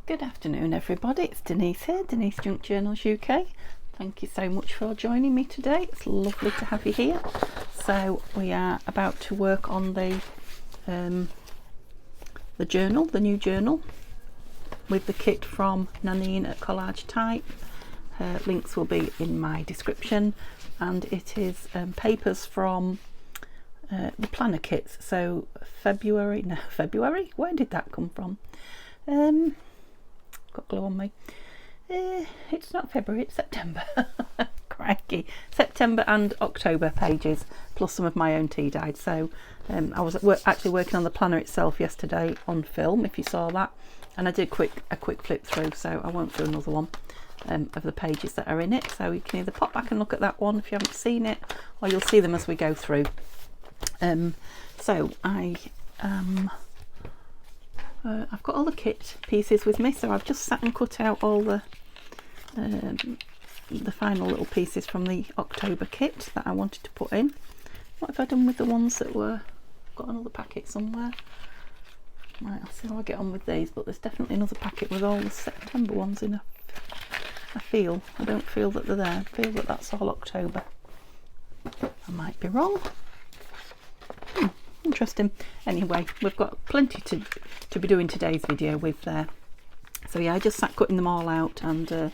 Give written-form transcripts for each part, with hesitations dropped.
Good afternoon everybody, it's Denise here, Denise Junk Journals UK. Thank you so much for joining me today, it's lovely to have you here. So we are about to work on the journal, the new journal, with the kit from Nanine at Collage Type. Links will be in my description, and it is papers from the planner kits. So February, where did that come from? Got glue on me. It's not February, it's September. Crikey. September and October pages, plus some of my own tea dyed. So I was actually working on the planner itself yesterday on film, if you saw that, and I did a quick flip through, so I won't do another one of the pages that are in it. So you can either pop back and look at that one if you haven't seen it, or you'll see them as we go through. So I've got all the kit pieces with me, so I've just sat and cut out all the final little pieces from the October kit that I wanted to put in. What have I done with the ones that were... got another packet somewhere. Right, I'll see how I get on with these, but there's definitely another packet with all the September ones in. I don't feel that they're there. I feel that that's all October. I might be wrong. Interesting. Anyway, we've got plenty to be doing today's video with there. So yeah, I just sat cutting them all out and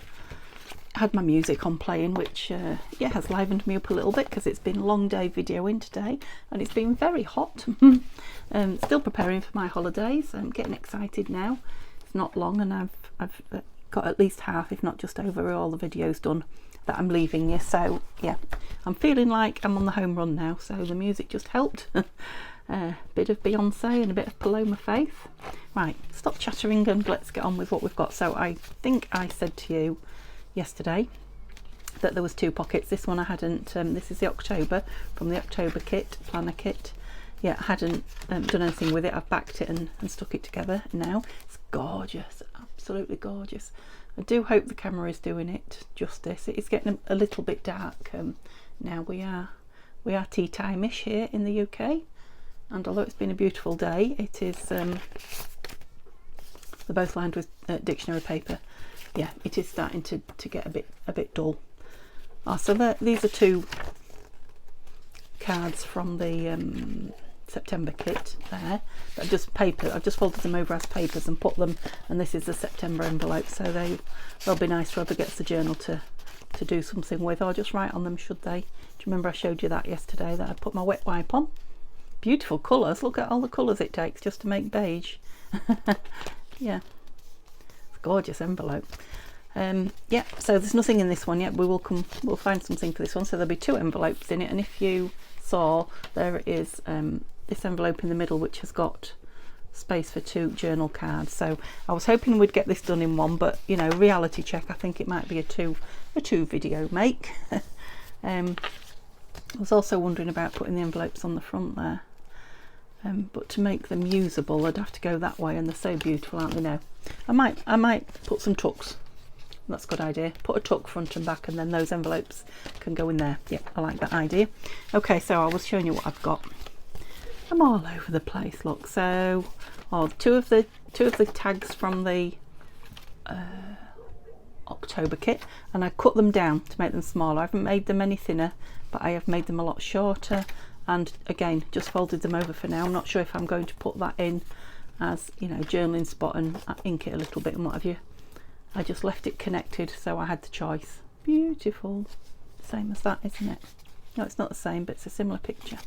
had my music on playing, which yeah, has livened me up a little bit because it's been a long day videoing today and it's been very hot. Still preparing for my holidays. I'm getting excited now. It's not long and I've got at least half, if not just over, all the videos done that I'm leaving you. So yeah, I'm feeling like I'm on the home run now, so the music just helped. Bit of Beyonce and a bit of Paloma Faith. Right, stop chattering and let's get on with what we've got. So I think I said to you yesterday that there was two pockets. This one I hadn't, this is the October, from the October kit, planner kit. Yeah, I hadn't done anything with it. I've backed it and stuck it together now. It's gorgeous, absolutely gorgeous. I do hope the camera is doing it justice. It is getting a little bit dark now. We are tea time-ish here in the UK, and although it's been a beautiful day, it is they're both lined with dictionary paper. Yeah, it is starting to get a bit dull. So these are two cards from the September kit there. I've just folded them over as papers and put them, and this is the September envelope, so they'll be nice for whoever gets the journal to do something with, or just write on them should they. Do you remember I showed you that yesterday, that I put my wet wipe on? Beautiful colours, look at all the colours it takes just to make beige. Yeah, it's a gorgeous envelope. Yeah, so there's nothing in this one yet. We'll find something for this one. So there'll be two envelopes in it, and if you saw, there is this envelope in the middle which has got space for two journal cards. So I was hoping we'd get this done in one, but you know, reality check, I think it might be a two video make. I was also wondering about putting the envelopes on the front there, but to make them usable I'd have to go that way, and they're so beautiful, aren't they? Now I might put some tucks. That's a good idea. Put a tuck front and back, and then those envelopes can go in there. Yeah, I like that idea. Okay, so I was showing you what I've got. I'm all over the place. Look, so two of the tags from the October kit, and I cut them down to make them smaller. I haven't made them any thinner, but I have made them a lot shorter, and again just folded them over for now. I'm not sure if I'm going to put that in as, you know, journaling spot and ink it a little bit and what have you. I just left it connected, so I had the choice. Beautiful, same as that, isn't it? No, it's not the same, but it's a similar picture.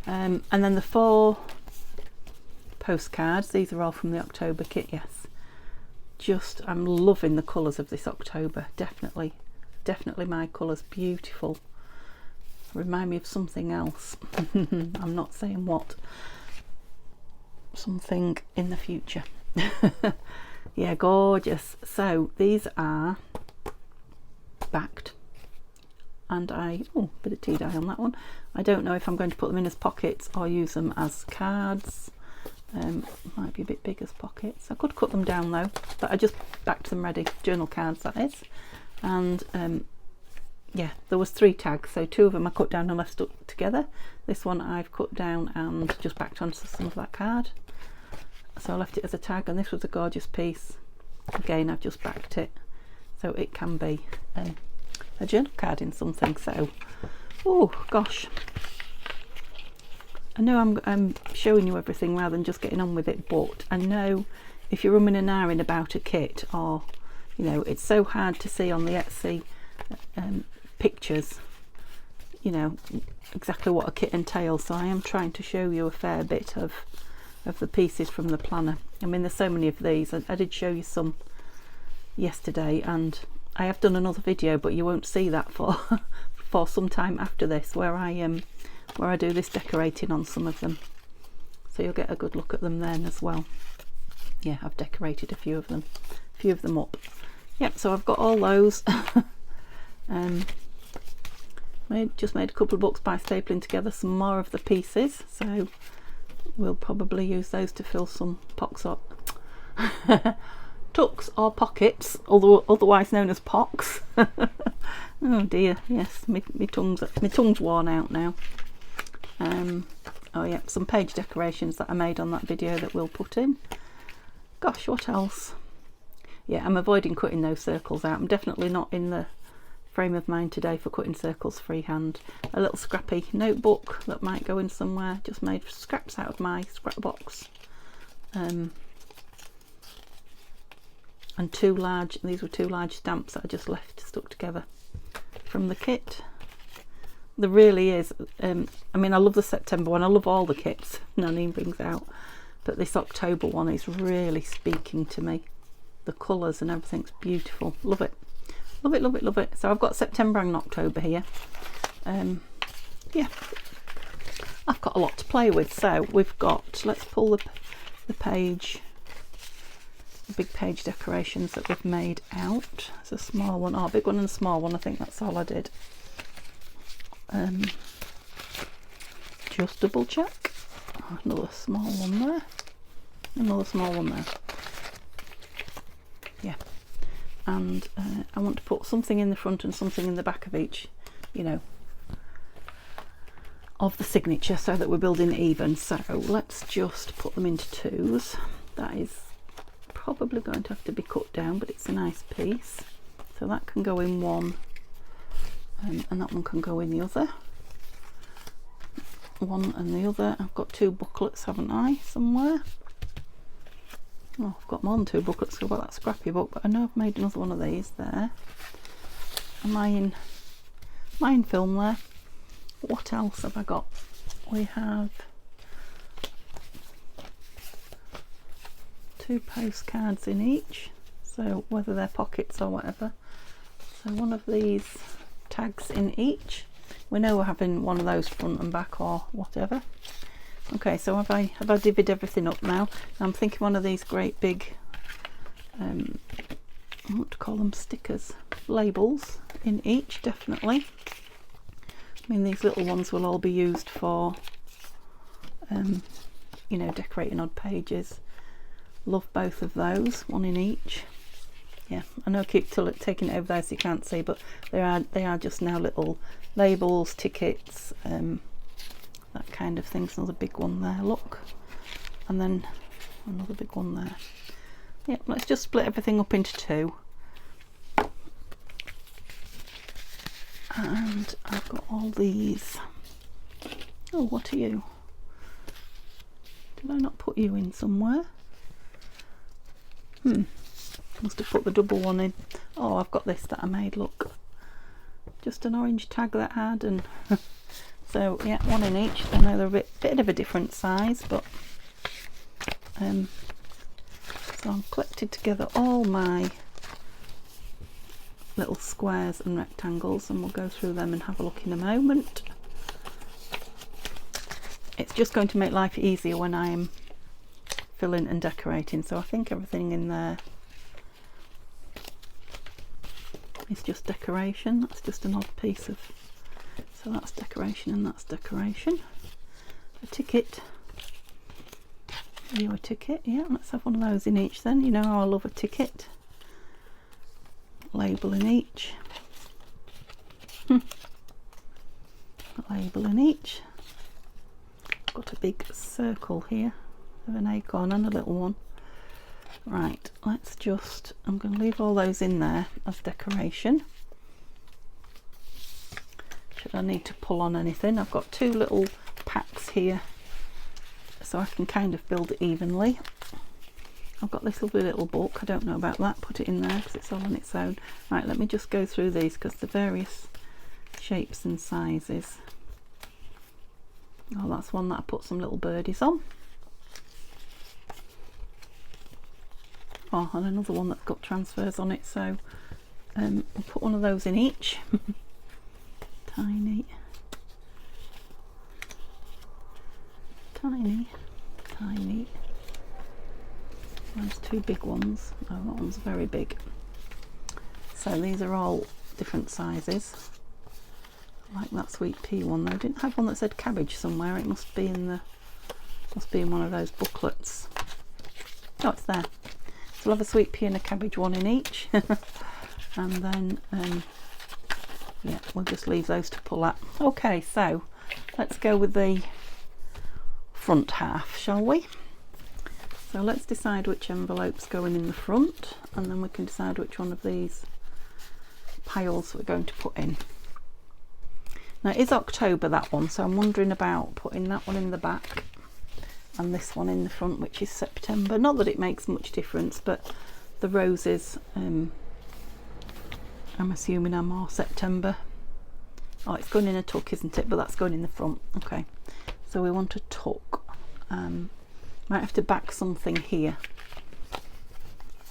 And then the 4 postcards, these are all from the October kit. Yes, just I'm loving the colours of this October. Definitely my colours. Beautiful, remind me of something else. I'm not saying what. Something in the future. Yeah, gorgeous. So these are backed, and bit of tea dye on that one. I don't know if I'm going to put them in as pockets or use them as cards. Might be a bit big as pockets. I could cut them down though, but I just backed them ready. Journal cards, that is. And yeah, there was 3 tags, so 2 of them I cut down and left stuck together. This one I've cut down and just backed onto some of that card. So I left it as a tag, and this was a gorgeous piece. again I've just backed it so it can be a journal card in something. So oh gosh, I know I'm showing you everything rather than just getting on with it, but I know if you're umming and ahhing about a kit, or you know, it's so hard to see on the Etsy pictures, you know, exactly what a kit entails. So I am trying to show you a fair bit of the pieces from the planner. I mean, there's so many of these. I did show you some yesterday, and I have done another video, but you won't see that for for some time after this, where I do this decorating on some of them, so you'll get a good look at them then as well. Yeah, I've decorated a few of them up. Yep, so I've got all those. Just made a couple of books by stapling together some more of the pieces, so we'll probably use those to fill some tucks or pockets, otherwise known as pocks. Oh dear, yes, my tongue's worn out now. Oh yeah, some page decorations that I made on that video that we'll put in. Gosh, what else? Yeah, I'm avoiding cutting those circles out. I'm definitely not in the frame of mind today for cutting circles freehand. A little scrappy notebook that might go in somewhere, just made scraps out of my scrap box. And these were two large stamps that I just left stuck together from the kit. There really is, I mean, I love the September one, I love all the kits Nanine brings out, but this October one is really speaking to me. The colours and everything's beautiful. Love it. Love it, love it, love it. So I've got September and October here. Yeah, I've got a lot to play with. So we've got, let's pull the page, the big page decorations that we've made out. It's a small one, a big one and a small one. I think that's all I did. Just double check. Another small one there. Another small one there. Yeah, and I want to put something in the front and something in the back of each, you know, of the signature, so that we're building even. So let's just put them into twos. That is probably going to have to be cut down, but it's a nice piece, so that can go in one, and that one can go in the other. One and the other. I've got two booklets, haven't I, somewhere? Oh, I've got more than two booklets to go about that scrappy book, but I know I've made another one of these there. Am I in film there? What else have I got? We have two postcards in each, so whether they're pockets or whatever. So one of these tags in each. We know we're having one of those front and back or whatever. Okay, so have I divvied everything up now? I'm thinking one of these great big, I want to call them stickers, labels in each, definitely. I mean, these little ones will all be used for, you know, decorating odd pages. Love both of those, one in each. Yeah, I know I keep taking it over there so you can't see, but they are just now little labels, tickets, that kind of thing. So another big one there, look, and then another big one there. Yeah, let's just split everything up into two. And I've got all these. Oh, what are you? Did I not put you in somewhere? Must have put the double one in. Oh, I've got this that I made, look. Just an orange tag that had, and so yeah, one in each. I know they're a bit of a different size, but so I've collected together all my little squares and rectangles, and we'll go through them and have a look in a moment. It's just going to make life easier when I am filling and decorating, so I think everything in there is just decoration. That's just an odd piece of, so that's decoration and that's decoration. A ticket. Are you a ticket? Yeah, let's have one of those in each then. You know how I love a ticket. Label in each. A label in each. Got a big circle here of an acorn and a little one. Right, let's just, I'm going to leave all those in there as decoration. Should I need to pull on anything? I've got 2 little packs here so I can kind of build it evenly. I've got this lovely little book, I don't know about that, put it in there because it's all on its own. Right, let me just go through these because the various shapes and sizes. Oh, that's one that I put some little birdies on. Oh, and another one that's got transfers on it, so I'll put one of those in each. Tiny, tiny, tiny. Those 2 big ones. Oh, that one's very big. So these are all different sizes. I like that sweet pea one though. I didn't have one that said cabbage somewhere. It must be in one of those booklets. Oh, it's there. So we'll have a sweet pea and a cabbage one in each. And then yeah, we'll just leave those to pull at. Okay, so let's go with the front half, shall we? So let's decide which envelope's going in the front, and then we can decide which one of these piles we're going to put in. Now it is October, that one, so I'm wondering about putting that one in the back and this one in the front, which is September. Not that it makes much difference, but the roses I'm assuming are more September. Oh, it's going in a tuck, isn't it? But that's going in the front. Okay, so we want a tuck. Might have to back something here.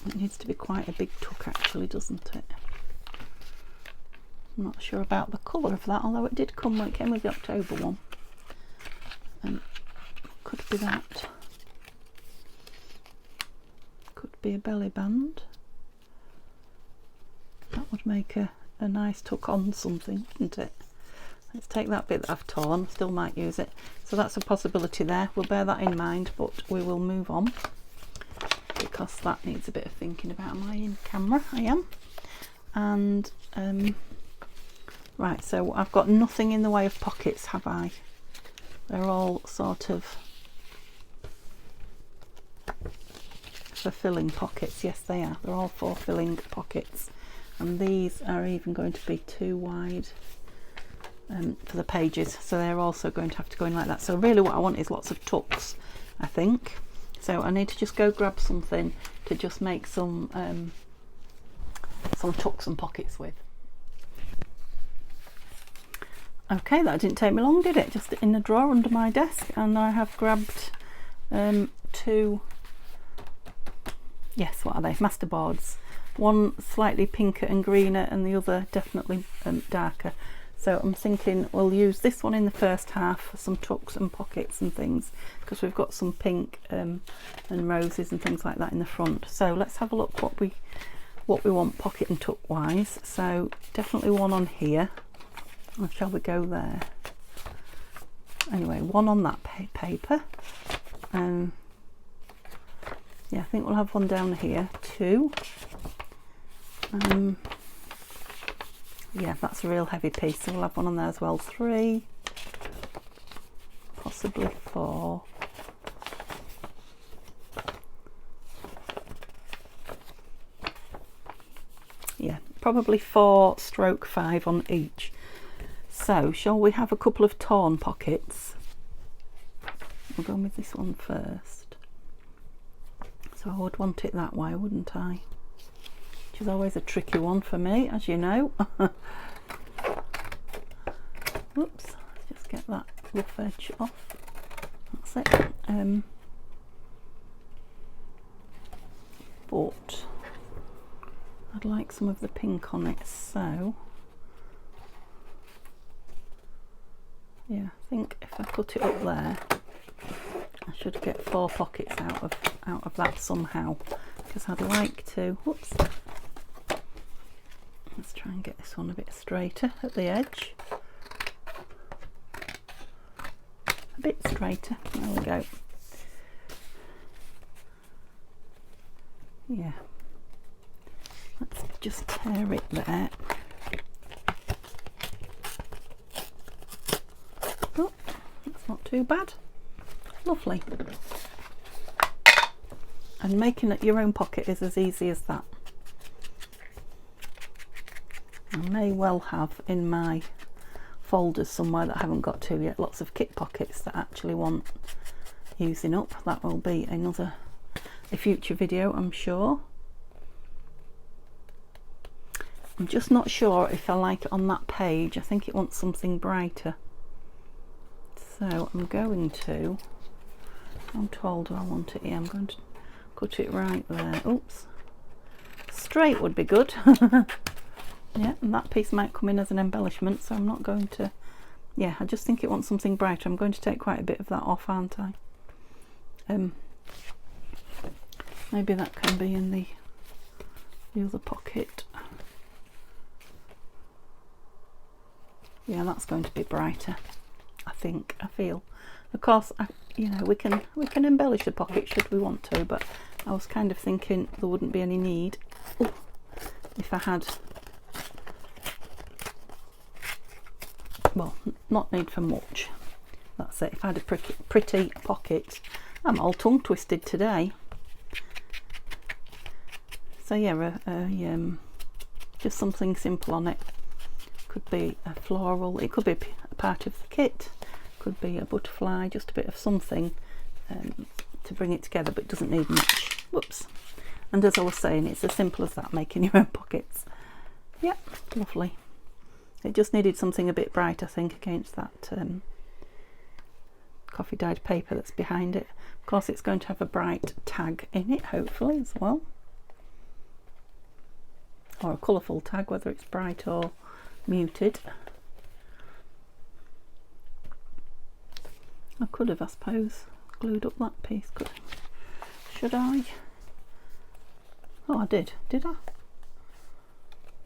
It needs to be quite a big tuck actually, doesn't it? I'm not sure about the colour of that, although it did come when it came with the October one. Could be that. Could be a belly band. That would make a nice tuck on something, wouldn't it? Let's take that bit that I've torn, still might use it. So that's a possibility there. We'll bear that in mind, but we will move on because that needs a bit of thinking about. Am I in camera? I am. And right, so I've got nothing in the way of pockets, have I? They're all sort of for filling pockets. Yes, they are. They're all for filling pockets. And these are even going to be too wide for the pages, so they're also going to have to go in like that. So really what I want is lots of tucks, I think. So I need to just go grab something to just make some tucks and pockets with. Okay, that didn't take me long, did it? Just in the drawer under my desk, and I have grabbed 2, yes, what are they? Masterboards. One slightly pinker and greener and the other definitely darker. So I'm thinking we'll use this one in the first half for some tucks and pockets and things, because we've got some pink and roses and things like that in the front. So let's have a look what we want pocket and tuck wise. So definitely one on here. Or shall we go there? Anyway, one on that paper. Yeah, I think we'll have one down here, 2. Yeah, that's a real heavy piece, so we'll have one on there as well. 3, possibly 4. Yeah, probably 4/5 on each. So shall we have a couple of torn pockets? We'll go with this one first. So I would want it that way, wouldn't I? Which is always a tricky one for me, as you know. Whoops, let's just get that rough edge off. That's it. But I'd like some of the pink on it, so yeah, I think if I put it up there, I should get 4 pockets out of that somehow, because I'd like to. Whoops. Let's try and get this one a bit straighter at the edge. A bit straighter. There we go. Yeah. Let's just tear it there. Oh, that's not too bad. Lovely. And making it your own pocket is as easy as that. I may well have in my folders somewhere that I haven't got to yet lots of kit pockets that actually want using up. That will be a future video, I'm sure. I'm just not sure if I like it on that page. I think it wants something brighter. So I'm going to, how tall do I want it here? I'm going to cut it right there. Oops. Straight would be good. Yeah, and that piece might come in as an embellishment, so I'm not going to, yeah, I just think it wants something brighter. I'm going to take quite a bit of that off, aren't I? Maybe that can be in the other pocket. Yeah, that's going to be brighter, I think, I feel. Of course, you know, we can embellish the pocket should we want to, but I was kind of thinking there wouldn't be any need if I had, well, not need for much. That's it. If I had a pretty pocket. I'm all tongue twisted today. So yeah, just something simple on it. Could be a floral, it could be a part of the kit, could be a butterfly, just a bit of something to bring it together, but it doesn't need much. Whoops. And as I was saying, it's as simple as that, making your own pockets. Yep, lovely. It just needed something a bit bright, I think, against that coffee dyed paper that's behind it. Of course, it's going to have a bright tag in it, hopefully, as well. Or a colourful tag, whether it's bright or muted. I could have, I suppose, glued up that piece. Should I? Oh, I did. Did I?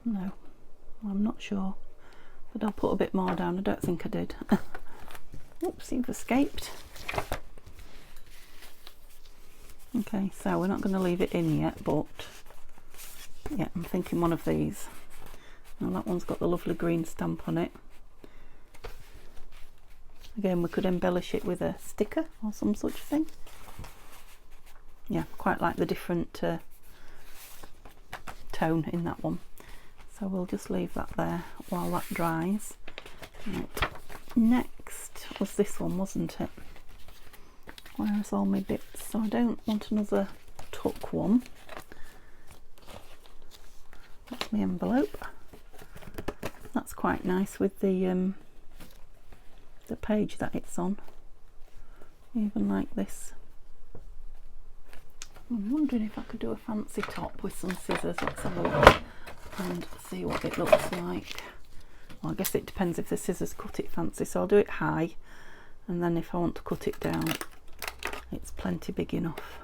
No, I'm not sure. But I'll put a bit more down. I don't think I did. Oops, you've escaped. Okay, so we're not going to leave it in yet, but yeah, I'm thinking one of these. Now that one's got the lovely green stamp on it. Again, we could embellish it with a sticker or some such thing. Yeah, quite like the different tone in that one. So we'll just leave that there while that dries. Right. Next was this one, wasn't it? Where's all my bits? So I don't want another tuck one. That's my envelope. That's quite nice with the page that it's on. Even like this. I'm wondering if I could do a fancy top with some scissors. Let's have a look and see what it looks like. Well, I guess it depends if the scissors cut it fancy, so I'll do it high, and then if I want to cut it down, it's plenty big enough.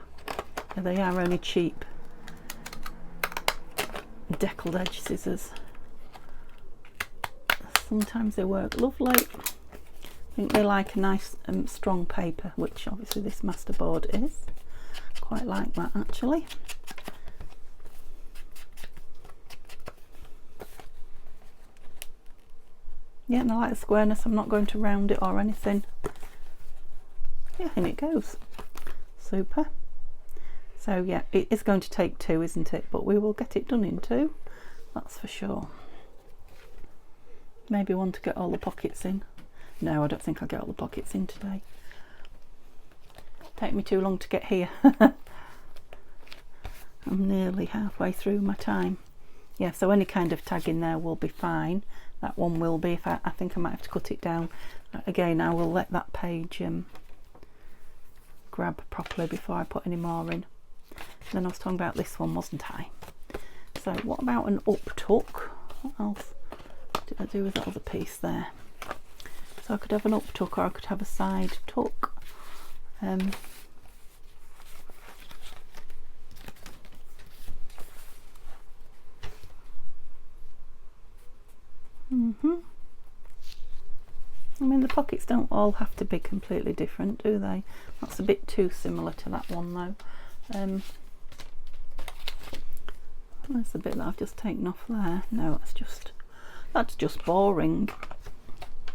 Yeah, they are only cheap deckled edge scissors. Sometimes they work lovely. I think they like a nice strong paper, which obviously this masterboard is. Quite like that actually. Yeah, and I like the squareness. I'm not going to round it or anything. Yeah, in it goes. Super. So yeah, it is going to take two, isn't it? But we will get it done in two, that's for sure. Maybe one to get all the pockets in. No, I don't think I'll get all the pockets in today. Take me too long to get here. I'm nearly halfway through my time. Yeah, so any kind of tag in there will be fine. That one will be. If I think I might have to cut it down. Again, I will let that page grab properly before I put any more in. Then I was talking about this one, wasn't I? So what about an up tuck? What else did I do with that other piece there? So I could have an up tuck, or I could have a side tuck. I mean, the pockets don't all have to be completely different, do they? That's a bit too similar to that one though. There's the bit that I've just taken off there. No, that's just boring.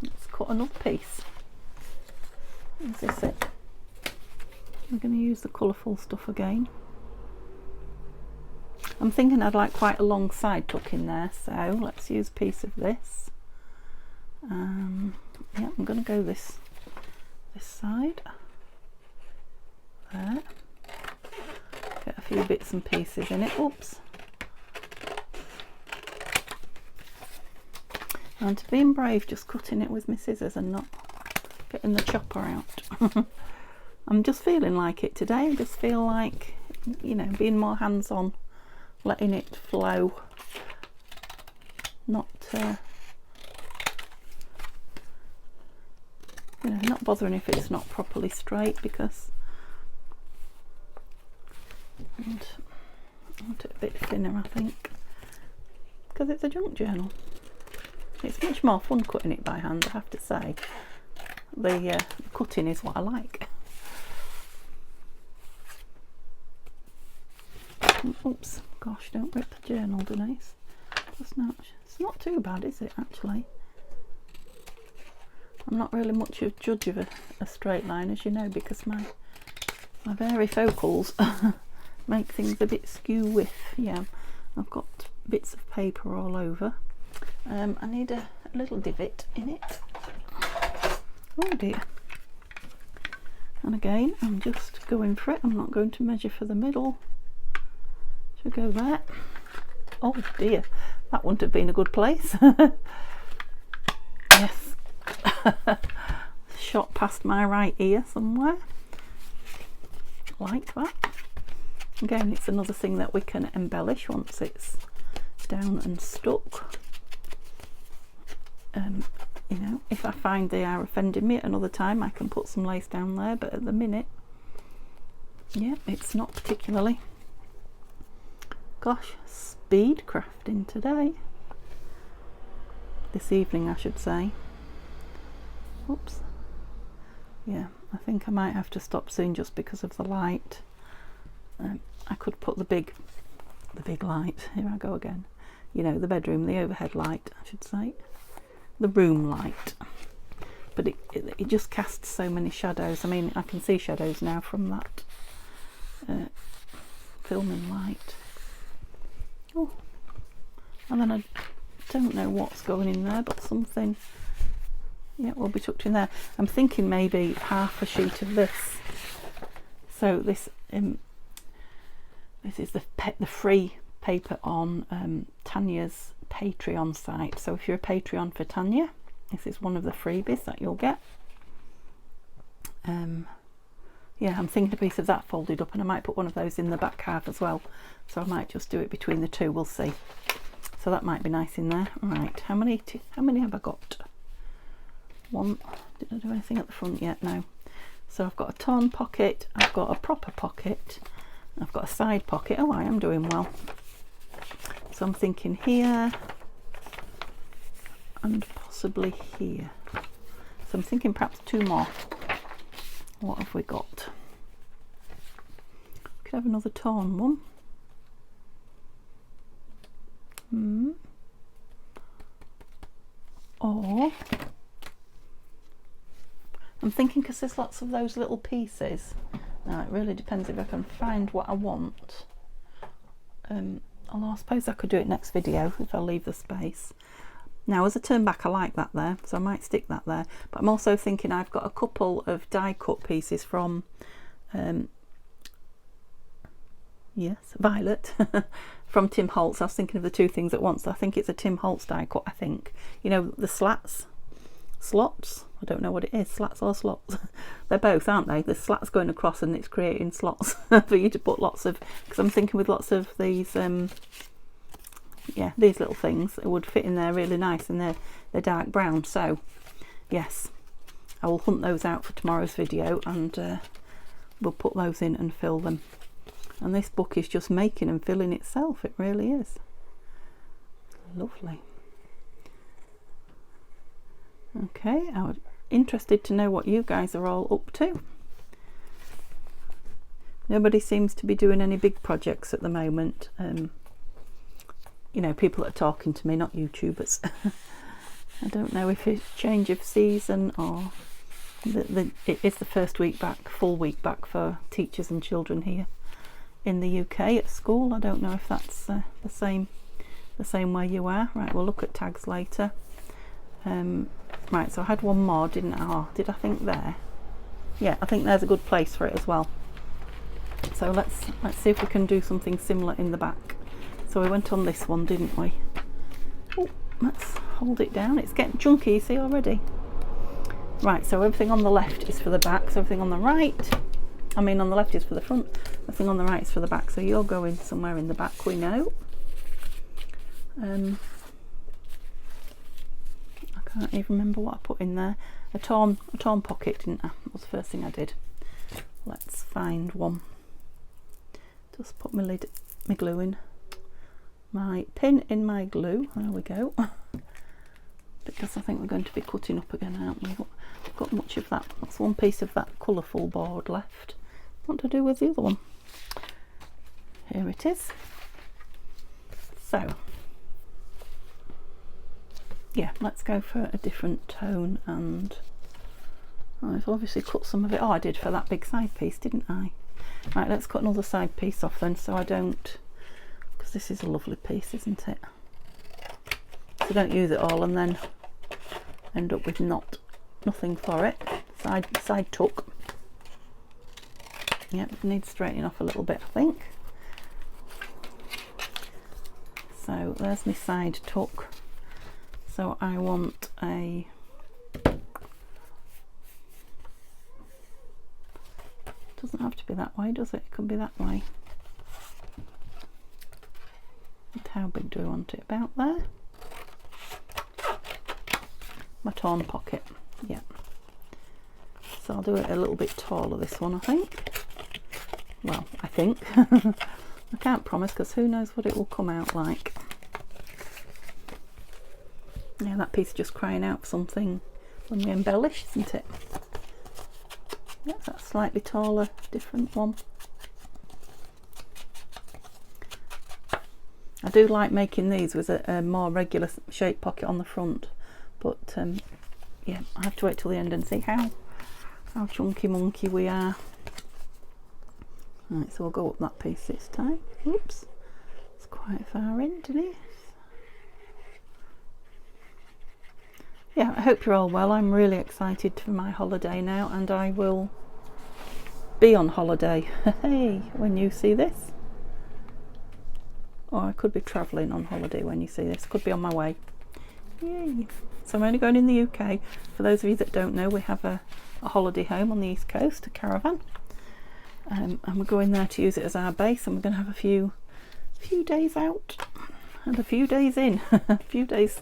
Let's cut another piece. Is this it? I'm going to use the colourful stuff again. I'm thinking I'd like quite a long side tuck in there, so let's use a piece of this. Yeah, I'm going to go this side there. Get a few bits and pieces in it. Oops. And to being brave, just cutting it with my scissors and not getting the chopper out. I'm just feeling like it today. I just feel like, you know, being more hands-on, letting it flow, not you know, not bothering if it's not properly straight, because and I want it a bit thinner, I think, because it's a junk journal. It's much more fun cutting it by hand, I have to say. The cutting is what I like. Oops, gosh, don't rip the journal, Denise. It's not too bad, is it, actually? I'm not really much of a judge of a straight line, as you know, because my varifocals make things a bit skew with. Yeah, I've got bits of paper all over. I need a little divot in it. Oh dear. And again, I'm just going for it. I'm not going to measure for the middle. Should go there. Oh dear, that wouldn't have been a good place. Yes. Shot past my right ear somewhere. Like that. Again, it's another thing that we can embellish once it's down and stuck. You know, if I find they are offending me at another time, I can put some lace down there, but at the minute, yeah, it's not particularly. Gosh, speed crafting today. This evening, I should say. Oops. Yeah, I think I might have to stop soon just because of the light. I could put the big light. Here I go again. You know, the bedroom, the overhead light, I should say. The room light, but it just casts so many shadows. I mean, I can see shadows now from that filming light. Oh, and then I don't know what's going in there, but something, yeah, will be tucked in there. I'm thinking maybe half a sheet of this. So this is the free paper on Tanya's Patreon site. So if you're a Patreon for Tanya, this is one of the freebies that you'll get. Yeah, I'm thinking a piece of that folded up, and I might put one of those in the back half as well. So I might just do it between the two. We'll see. So that might be nice in there. Right, how many have I got? One. Did I do anything at the front yet? No. So I've got a torn pocket. I've got a proper pocket. I've got a side pocket. Oh, I am doing well. So I'm thinking here and possibly here. So I'm thinking perhaps two more. What have we got? Could have another torn one. Or I'm thinking, because there's lots of those little pieces. Now it really depends if I can find what I want. Although I suppose I could do it next video if I leave the space. Now as I turn back, I like that there, so I might stick that there. But I'm also thinking I've got a couple of die cut pieces from yes, Violet from Tim Holtz. I was thinking of the two things at once. I think it's a Tim Holtz die cut, I think. You know, the slots, I don't know what it is, slats or slots. They're both, aren't they? The slats going across and it's creating slots for you to put lots of, because I'm thinking with lots of these yeah, these little things, it would fit in there really nice, and they're dark brown. So yes, I will hunt those out for tomorrow's video, and we'll put those in and fill them. And this book is just making and filling itself. It really is lovely. Okay, I was interested to know what you guys are all up to. Nobody seems to be doing any big projects at the moment. You know, people that are talking to me, not YouTubers. I don't know if it's change of season or it is the first week back, full week back for teachers and children here. in the UK at school. I don't know if that's the same where you are. Right, we'll look at tags later. Right, so I had one more, didn't I? Oh, did I think there? Yeah, I think there's a good place for it as well. So let's see if we can do something similar in the back. So we went on this one, didn't we? Oh, let's hold it down. It's getting chunky, you see already. Right, so everything on the left is for the back, so everything on the right, I mean on the left is for the front, everything on the right is for the back, so you're going somewhere in the back, we know. I can't even remember what I put in there. A torn pocket, didn't I? That was the first thing I did. Let's find one. Just put my glue in. My pin in my glue, there we go. Because I think we're going to be cutting up again, aren't we? Got much of that. That's one piece of that colourful board left. What to do with the other one? Here it is. So, yeah, let's go for a different tone, and I've obviously cut some of it. Oh, I did for that big side piece, didn't I? Right, let's cut another side piece off then, so I don't, because this is a lovely piece, isn't it? So don't use it all and then end up with nothing for it. Side tuck. Yep, needs straightening off a little bit, I think. So there's my side tuck. So I want a doesn't have to be that way, does it? It can be that way. And how big do I want it? About there. My torn pocket, yeah. So I'll do it a little bit taller, this one, I think. Well, I think. I can't promise, because who knows what it will come out like. Yeah, that piece is just crying out for something when we embellish, isn't it? Yeah, that's slightly taller, different one. I do like making these with a more regular shaped pocket on the front. But yeah, I have to wait till the end and see how chunky monkey we are. Right, so we'll go up that piece this time. Oops, it's quite far in, didn't it? Yeah, I hope you're all well. I'm really excited for my holiday now, and I will be on holiday. Hey, when you see this. Or I could be travelling on holiday when you see this. Could be on my way. Yay. So I'm only going in the UK. For those of you that don't know, we have a holiday home on the East Coast, a caravan, and we're going there to use it as our base, and we're going to have a few days out and a few days in. A few days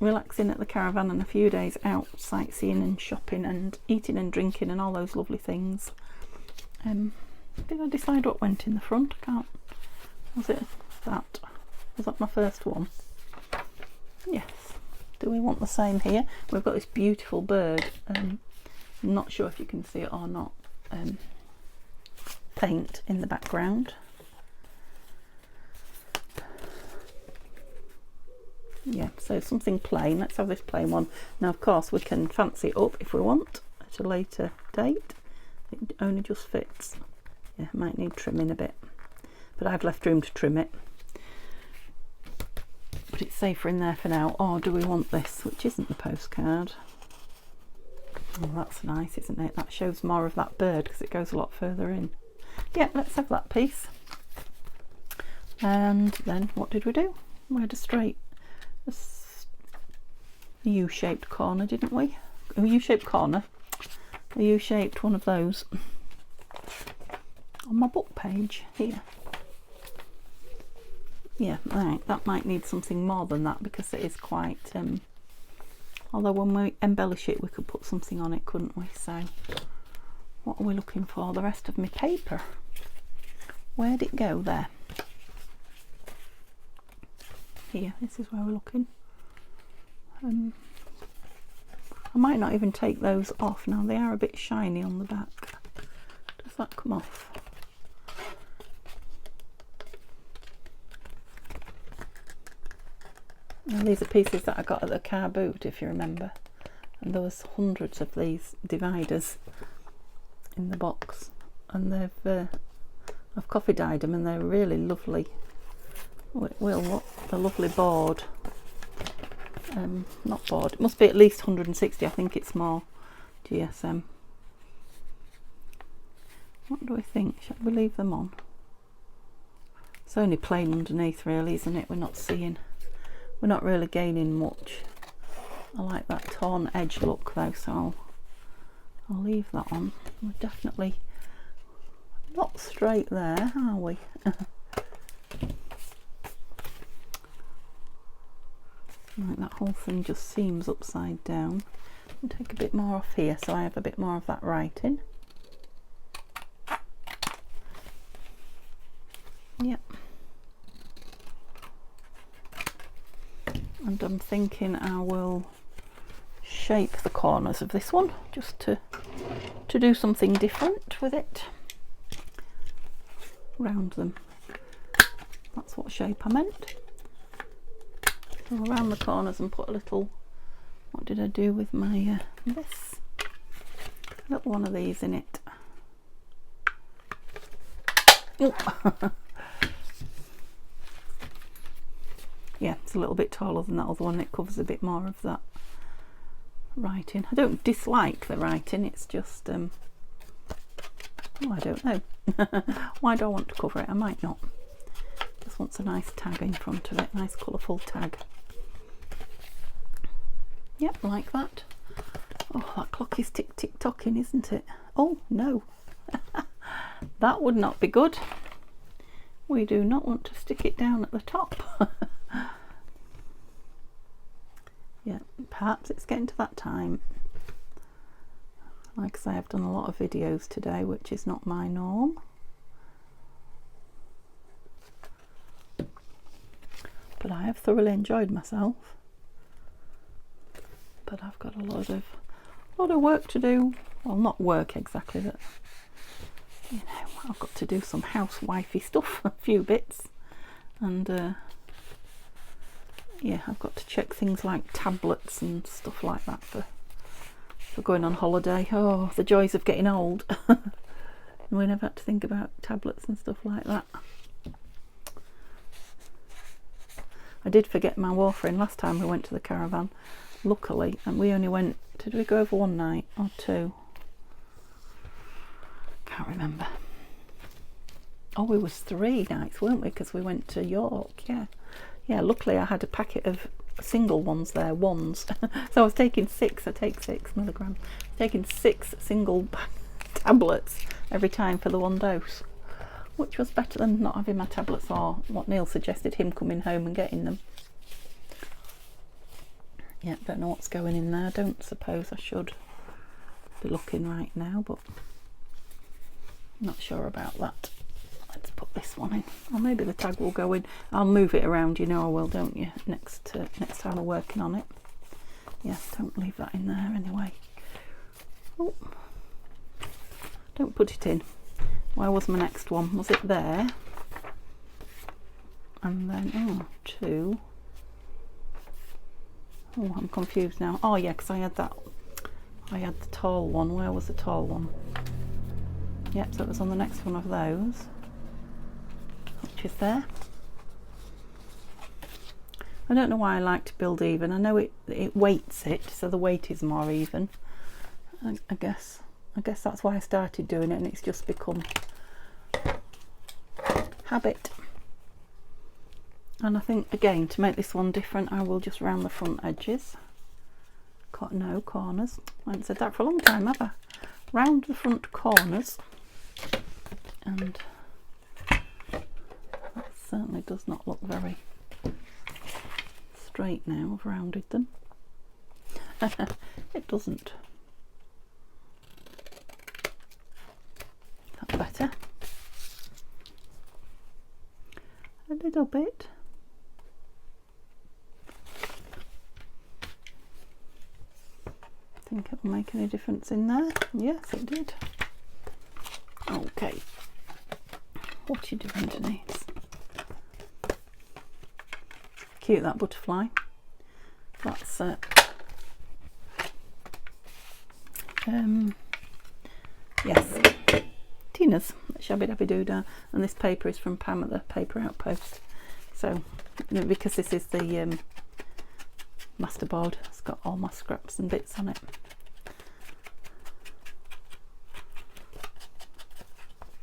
relaxing at the caravan and a few days out sightseeing and shopping and eating and drinking and all those lovely things. Did I decide what went in the front? I can't. Was that my first one? Yes. Do we want the same here? We've got this beautiful bird. I'm not sure if you can see it or not. Paint in the background. Yeah, so something plain. Let's have this plain one. Now, of course, we can fancy it up if we want at a later date. It only just fits. Yeah, might need trimming a bit, but I've left room to trim it. But it's safer in there for now. Or do we want this, which isn't the postcard? Oh, that's nice, isn't it? That shows more of that bird because it goes a lot further in. Yeah, let's have that piece. And then what did we do? We had a U-shaped corner, didn't we? A U-shaped corner. A U-shaped one of those on my book page here. Yeah, right, that might need something more than that because it is quite, although when we embellish it we could put something on it, couldn't we? So what are we looking for? The rest of my paper. Where'd it go? There. Here, this is where we're looking. I might not even take those off now, they are a bit shiny on the back. Does that come off? And these are pieces that I got at the car boot, if you remember, and there was hundreds of these dividers in the box, and they've I've coffee dyed them and they're really lovely. It will look a lovely board. Not board, it must be at least 160, I think it's more GSM. What do we think? Shall we leave them on? It's only plain underneath really, isn't it? We're not really gaining much. I like that torn edge look though, so I'll leave that on. We're definitely not straight there, are we? Like that whole thing just seems upside down. I'll take a bit more off here so I have a bit more of that writing. Yep. And I'm thinking I will shape the corners of this one just to do something different with it. Round them. That's what shape I meant. So around the corners and put a little, what did I do with my this? A little one of these in it. Oh. Yeah, it's a little bit taller than that other one. It covers a bit more of that writing. I don't dislike the writing, it's just oh, I don't know. Why do I want to cover it? I might not. Just wants a nice tag in front of it, nice colourful tag. Yep, like that. Oh, that clock is tick tick tocking, isn't it? Oh no. That would not be good. We do not want to stick it down at the top. Yeah, perhaps it's getting to that time. Like I say, I've done a lot of videos today, which is not my norm. But I have thoroughly enjoyed myself. But I've got a lot of work to do. Well, not work exactly, but you know, I've got to do some housewifey stuff, a few bits, and yeah, I've got to check things like tablets and stuff like that for going on holiday. Oh, the joys of getting old. And we never had to think about tablets and stuff like that. I did forget my warfarin last time we went to the caravan, luckily, and we only went, did we go over one night or two? Can't remember. Oh, we was 3 nights, weren't we? Because we went to York, yeah. Yeah, luckily I had a packet of single ones there, ones. So I was taking 6, I take 6 milligrams. Taking 6 single tablets every time for the 1 dose. Which was better than not having my tablets, or what Neil suggested, him coming home and getting them. Yeah, don't know what's going in there. I don't suppose I should be looking right now, but I'm not sure about that. Let's put this one in. Or maybe the tag will go in. I'll move it around, you know I will, don't you? Next time we're working on it. Yeah, don't leave that in there anyway. Oh, don't put it in. Where was my next one? Was it there? And then, oh, 2. Oh, I'm confused now. Oh yeah, because I had the tall one. Where was the tall one? Yep, so it was on the next one of those, which is there. I don't know why I like to build even. I know it weights it, so the weight is more even. I guess that's why I started doing it, and it's just become habit. And I think, again, to make this one different, I will just round the front edges. No corners. I haven't said that for a long time, have I? Round the front corners. And that certainly does not look very straight now. I've rounded them. It doesn't. That's better. A little bit. Think it will make any difference in there? Yes, it did. Okay. What are you doing, Denise? Cute, that butterfly. That's yes. beginners, Shabby Dabby Doodah, and this paper is from Pam at the Paper Outpost. So because this is the masterboard, it's got all my scraps and bits on it.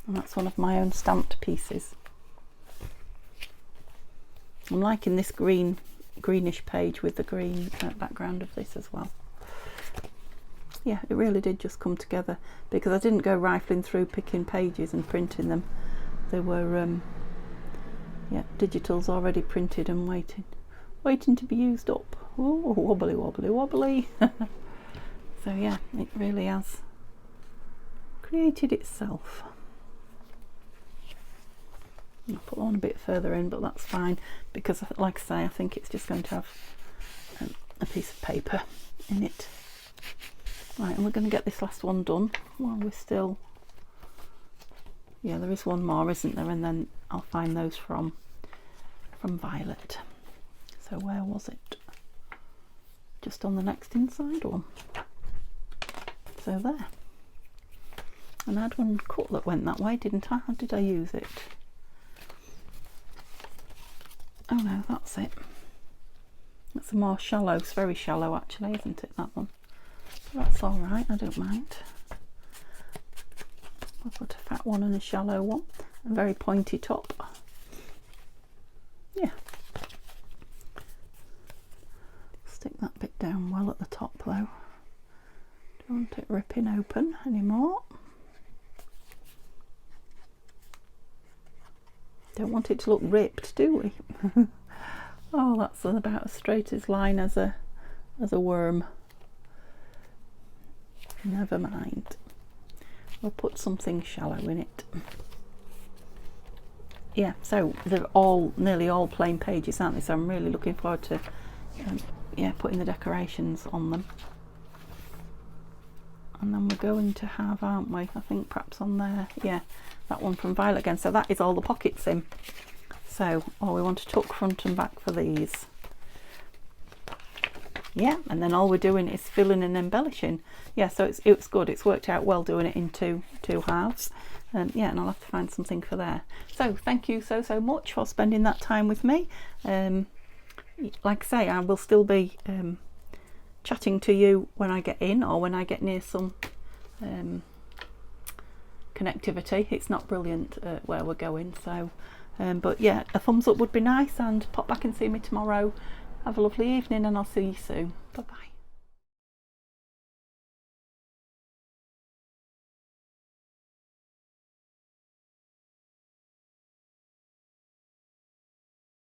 And that's one of my own stamped pieces. I'm liking this greenish page with the green background of this as well. Yeah, it really did just come together, because I didn't go rifling through picking pages and printing them. They were yeah, digitals already printed and waiting to be used up. Oh, wobbly wobbly wobbly. So yeah, it really has created itself. I'll put one a bit further in, but that's fine, because like I say, I think it's just going to have a piece of paper in it. Right, and we're going to get this last one done while we're still... Yeah, there is one more, isn't there? And then I'll find those from Violet. So where was it? Just on the next inside one. So there. And I had one cut that went that way, didn't I? How did I use it? Oh no, that's it. That's a more shallow, it's very shallow actually, isn't it, that one? That's alright, I don't mind. I'll put a fat one and a shallow one. A very pointy top. Yeah. Stick that bit down well at the top though. Don't want it ripping open anymore. Don't want it to look ripped, do we? Oh, that's about as straight as line as a worm. Never mind. We'll put something shallow in it. Yeah, so they're nearly all plain pages, aren't they? So I'm really looking forward to yeah, putting the decorations on them. And then we're going to have, aren't we? I think perhaps on there, yeah, that one from Violet again. So that is all the pockets in. So, we want to tuck front and back for these. Yeah, and then all we're doing is filling and embellishing. Yeah, so it's good. It's worked out well doing it in two halves. Yeah, and I'll have to find something for there. So thank you so much for spending that time with me. Like I say, I will still be chatting to you when I get in, or when I get near some connectivity. It's not brilliant where we're going, so but yeah, a thumbs up would be nice, and pop back and see me tomorrow. Have a lovely evening, and I'll see you soon. Bye bye.